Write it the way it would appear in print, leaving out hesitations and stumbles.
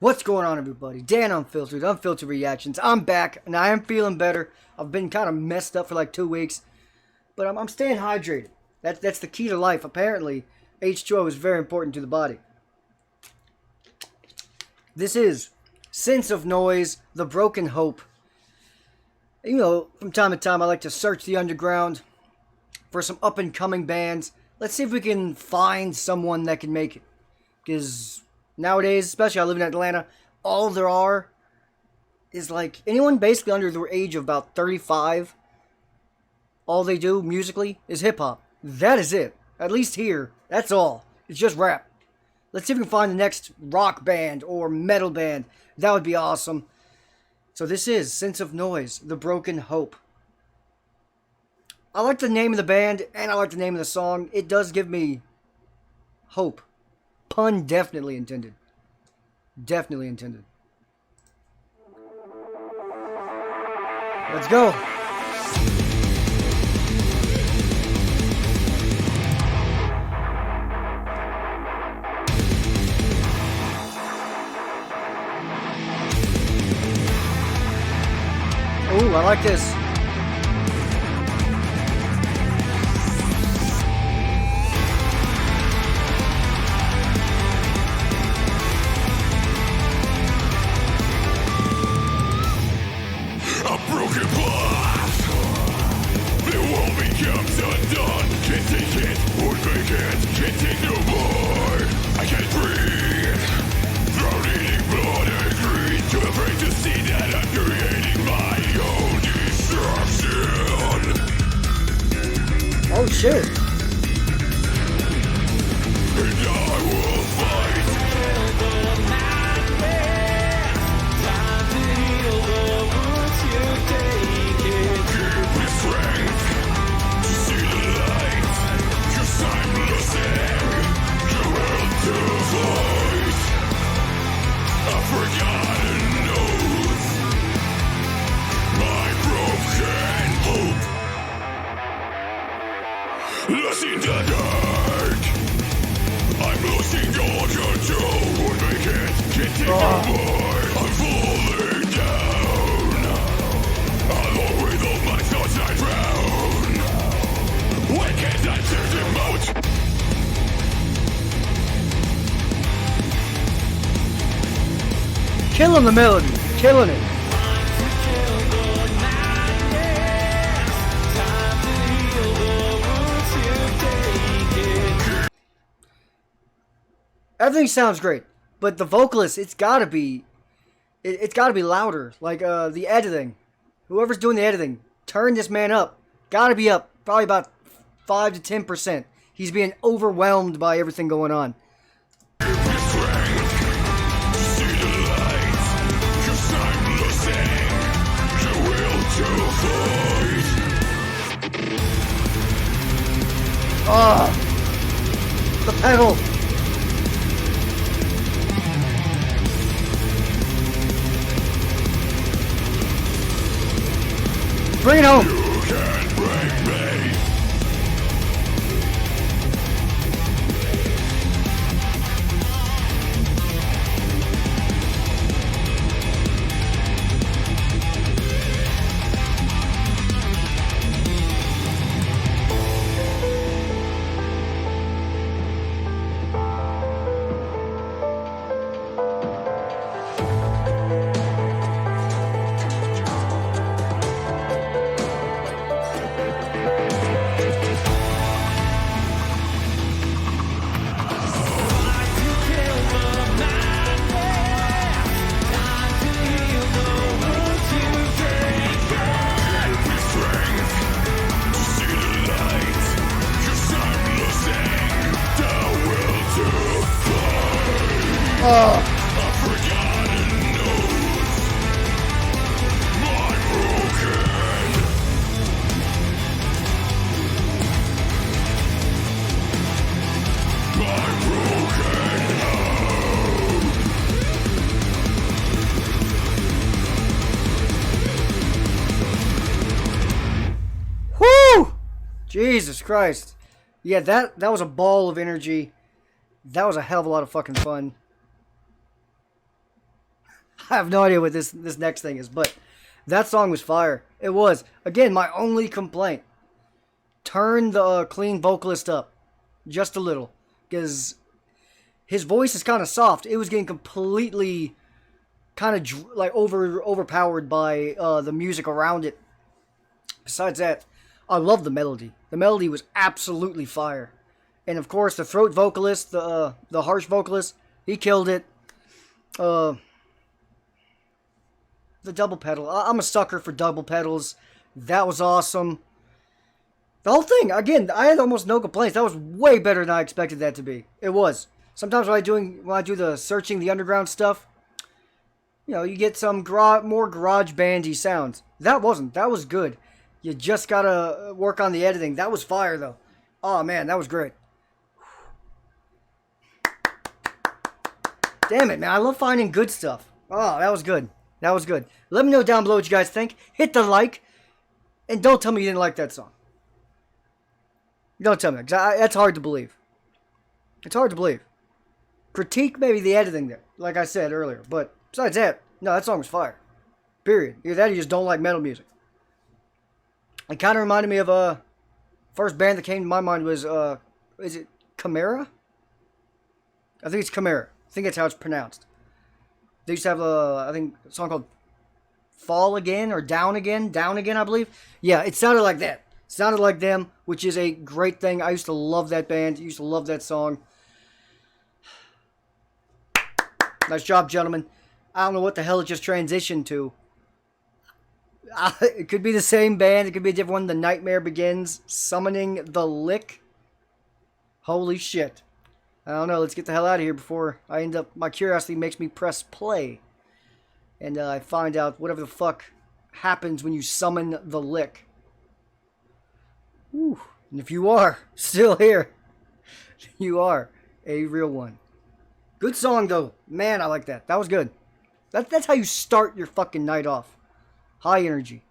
What's going on, everybody? Dan Unfiltered Reactions. I'm back, and I am feeling better. I've been kind of messed up for like 2 weeks, but I'm staying hydrated. That's the key to life. Apparently, H2O is very important to the body. This is Sense of Noise, The Broken Hope. You know, from time to time, I like to search the underground for some up-and-coming bands. Let's see if we can find someone that can make it. Because nowadays, especially I live in Atlanta, all there are is like anyone basically under the age of about 35. All they do musically is hip-hop. That is it. At least here, that's all. It's just rap. Let's see if we can find the next rock band or metal band. That would be awesome. So this is Sense of Noise, The Broken Hope. I like the name of the band, and I like the name of the song. It does give me hope. Pun definitely intended. Definitely intended. Let's go. Ooh, I like this. Oh shit. Lost in the dark, I'm losing all control. Won't make it, can't take no more. I'm falling down. Along with all my thoughts I drown. Why can't I turn them out? Killing the melody, killing it. Everything sounds great, but the vocalist, it's gotta be louder. Like the editing, whoever's doing the editing, turn this man up. Gotta be up, probably about 5 to 10%. He's being overwhelmed by everything going on. The pedal. Bring it home. You can't break me. Jesus Christ. Yeah, that was a ball of energy. That was a hell of a lot of fucking fun. I have no idea what this next thing is, but that song was fire. It was. Again, my only complaint. Turn the clean vocalist up just a little, because his voice is kind of soft. It was getting completely kind of like overpowered by the music around it. Besides that, I love the melody. The melody was absolutely fire. And of course, the throat vocalist, the harsh vocalist, he killed it. The double pedal. I'm a sucker for double pedals. That was awesome. The whole thing, again, I had almost no complaints. That was way better than I expected that to be. It was. Sometimes when I do the searching the underground stuff, you know, you get some more garage bandy sounds. That wasn't. That was good. You just gotta work on the editing. That was fire though. Oh man, that was great. Damn it, man. I love finding good stuff. Oh, that was good. That was good. Let me know down below what you guys think. Hit the like. And don't tell me you didn't like that song. Don't tell me. Because that's hard to believe. It's hard to believe. Critique maybe the editing there. Like I said earlier. But besides that, no, that song was fire. Period. Either that or you just don't like metal music. It kind of reminded me of first band that came to my mind was, is it Chimera? I think it's Chimera. I think that's how it's pronounced. They used to have I think a song called Fall Again or Down Again, I believe. Yeah, it sounded like that. It sounded like them, which is a great thing. I used to love that band. I used to love that song. Nice job, gentlemen. I don't know what the hell it just transitioned to. It could be the same band. It could be a different one. The Nightmare Begins. Summoning the Lick. Holy shit. I don't know. Let's get the hell out of here before I end up... My curiosity makes me press play. And I find out whatever the fuck happens when you summon the Lick. Whew. And if you are still here, you are a real one. Good song, though. Man, I like that. That was good. That's how you start your fucking night off. High energy.